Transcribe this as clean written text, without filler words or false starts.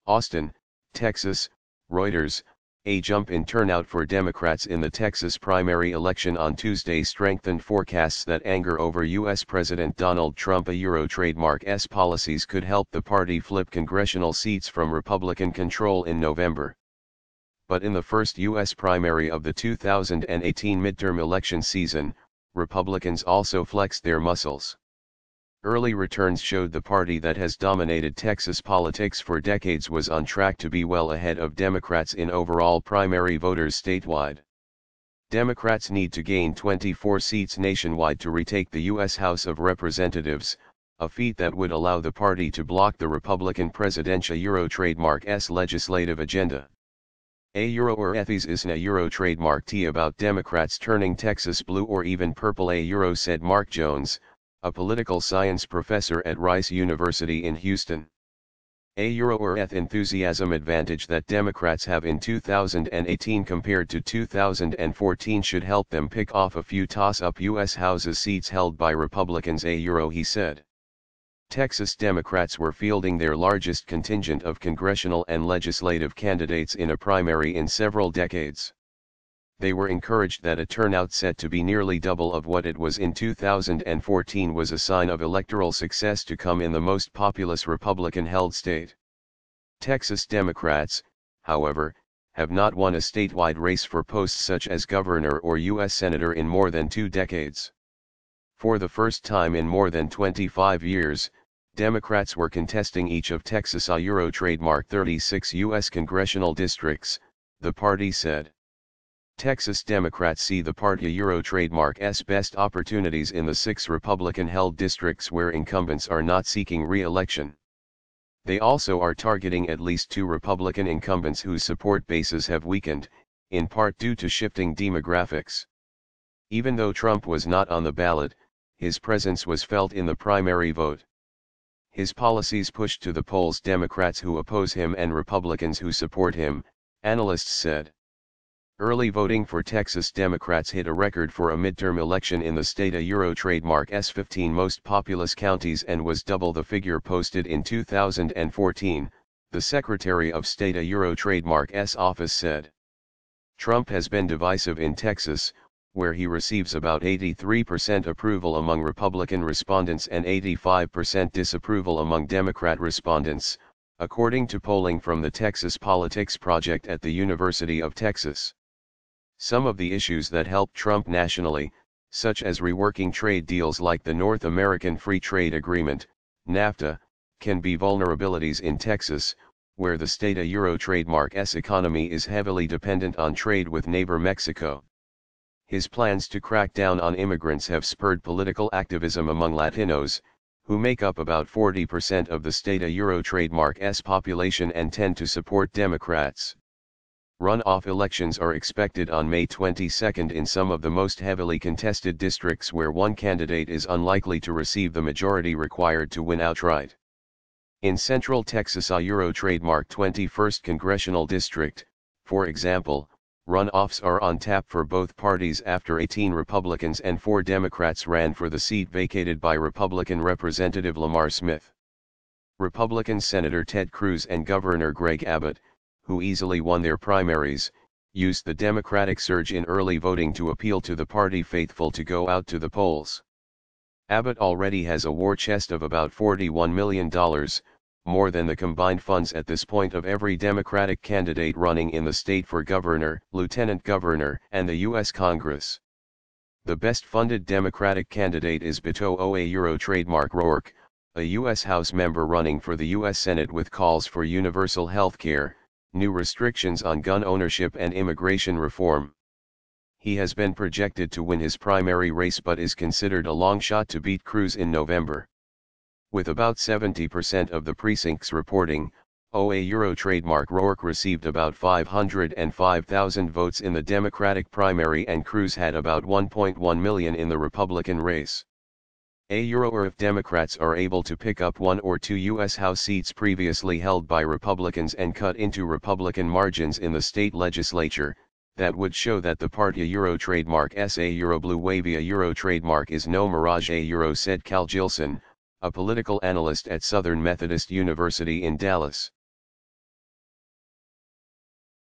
Austin, Texas, Reuters. A jump in turnout for Democrats in the Texas primary election on Tuesday strengthened forecasts that anger over U.S. President Donald Trumpâ Euro trademark's policies could help the party flip congressional seats from Republican control in November. But in the first U.S. primary of the 2018 midterm election season, Republicans also flexed their muscles. Early returns showed the party that has dominated Texas politics for decades was on track to be well ahead of Democrats in overall primary voters statewide. Democrats need to gain 24 seats nationwide to retake the U.S. House of Representatives, a feat that would allow the party to block the Republican presidential Euro trademark's legislative agenda. A Euro or Ethis isn't a Euro trademark T about Democrats turning Texas blue or even purple. A Euro, said Mark Jones, a political science professor at Rice University in Houston. A Euro or Eth enthusiasm advantage that Democrats have in 2018 compared to 2014 should help them pick off a few toss-up U.S. Houses seats held by Republicans. A Euro, he said. Texas Democrats were fielding their largest contingent of congressional and legislative candidates in a primary in several decades. They were encouraged that a turnout set to be nearly double of what it was in 2014 was a sign of electoral success to come in the most populous Republican-held state. Texas Democrats, however, have not won a statewide race for posts such as governor or U.S. senator in more than 2 decades. For the first time in more than 25 years, Democrats were contesting each of Texas' Euro trademark 36 U.S. congressional districts, the party said. Texas Democrats see the party Euro trademark's best opportunities in the 6 Republican-held districts where incumbents are not seeking re-election. They also are targeting at least 2 Republican incumbents whose support bases have weakened, in part due to shifting demographics. Even though Trump was not on the ballot, his presence was felt in the primary vote. His policies pushed to the polls Democrats who oppose him and Republicans who support him, analysts said. Early voting for Texas Democrats hit a record for a midterm election in the state Euro trademark's 15 most populous counties and was double the figure posted in 2014, the Secretary of State Euro trademark's office said. Trump has been divisive in Texas, where he receives about 83% approval among Republican respondents and 85% disapproval among Democrat respondents, according to polling from the Texas Politics Project at the University of Texas. Some of the issues that helped Trump nationally, such as reworking trade deals like the North American Free Trade Agreement, NAFTA, can be vulnerabilities in Texas, where the state Euro trademark's economy is heavily dependent on trade with neighbor Mexico. His plans to crack down on immigrants have spurred political activism among Latinos, who make up about 40% of the state Euro trademark's population and tend to support Democrats. Runoff elections are expected on May 22 in some of the most heavily contested districts where one candidate is unlikely to receive the majority required to win outright. In Central Texas Euro trademark 21st Congressional District, for example, runoffs are on tap for both parties after 18 Republicans and 4 Democrats ran for the seat vacated by Republican Representative Lamar Smith. Republican Senator Ted Cruz and Governor Greg Abbott, who easily won their primaries, used the Democratic surge in early voting to appeal to the party faithful to go out to the polls. Abbott already has a war chest of about $41 million, more than the combined funds at this point of every Democratic candidate running in the state for governor, lieutenant governor, and the U.S. Congress. The best-funded Democratic candidate is Beto O'Rourke trademark Rourke, a U.S. House member running for the U.S. Senate with calls for universal health care, new restrictions on gun ownership and immigration reform. He has been projected to win his primary race but is considered a long shot to beat Cruz in November. With about 70% of the precincts reporting, O'Rourke trademark Rourke received about 505,000 votes in the Democratic primary and Cruz had about 1.1 million in the Republican race. Or if Democrats are able to pick up 1 or 2 U.S. House seats previously held by Republicans and cut into Republican margins in the state legislature, that would show that the party Euro trademark's Euro blue wavy Euro trademark is no mirage. Euro, said Cal Gilson, a political analyst at Southern Methodist University in Dallas.